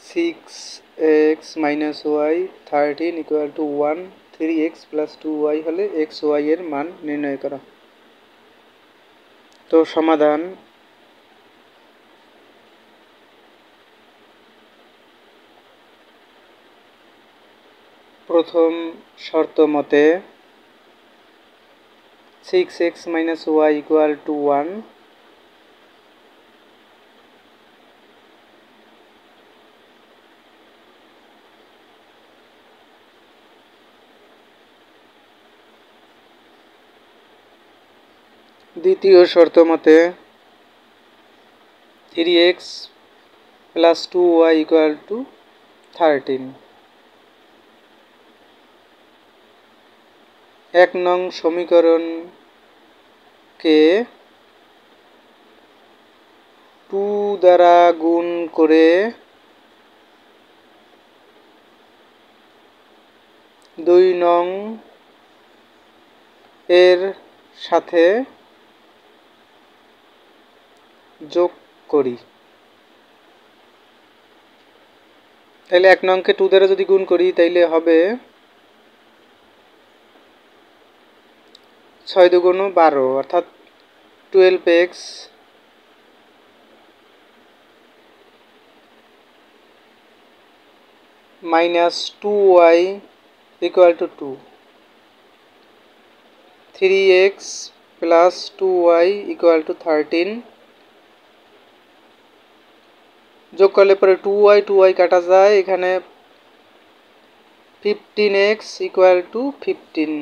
6x minus y 13 equal to 1 3x plus 2y হলে x y এর মান নির্ণয় করা। তো সমাধান প্রথম শর্ত মতে 6x minus y equal to 1 দ্বিতীয় শর্ত মতে 3x plus 2y equal to 13 এক নং সমীকরণকে 2 দ্বারা গুণ করে 2 নং এর সাথে যোগ করি। তাহলে 1 নংকে 2 দ্বারা যদি গুণ করি তাইলে হবে 6 দুগুণ 12 অর্থাৎ 12x minus 2y equal to 2 3x plus 2y equal to 13 যোগ করলে পরে 2y কাটা যায়, এখানে 15x equal to 15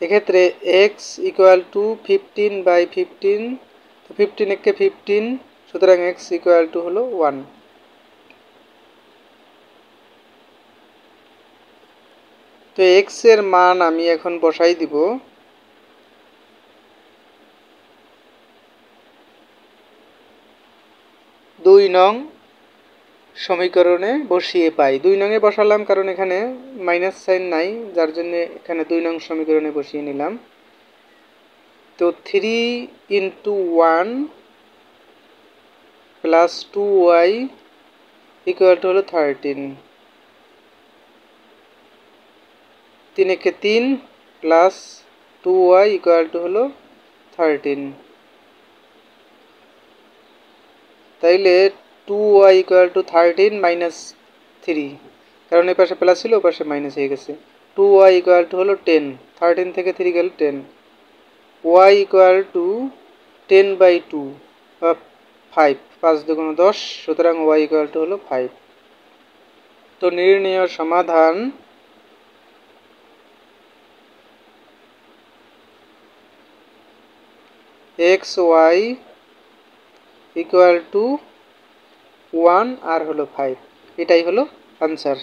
এক্ষেত্রে x equal to 15 by 15 তো 15 একে 15 সুতরাং x equal to হলো 1। তো x এর মান আমি এখন বসাই দিব। দুই নং সমীকরণে বসিয়ে পাই। 2 নং এ বসালাম কারণ এখানে মাইনাস সাইন নাই, যার জন্য এখানে 2 নং সমীকরণে বসিয়ে নিলাম। তো 3 into 1 plus 2y equal to হলো 13 3 একে 3 plus 2y equal to হলো 13 তাইলে 2y equal to 13 minus 3 কারণ এই পাশে প্লাস ছিল ওই পাশে মাইনাস হয়ে গেছে। 2y equal to হলো 10 13 থেকে 3 গেল 10 y equal to 10 by 2 বা 5 5 দুগুণ 10 সুতরাং y equal to হলো 5। তো নির্ণেয় সমাধান xy equal to 1 আর হলো 5, এটাই হলো आंसर।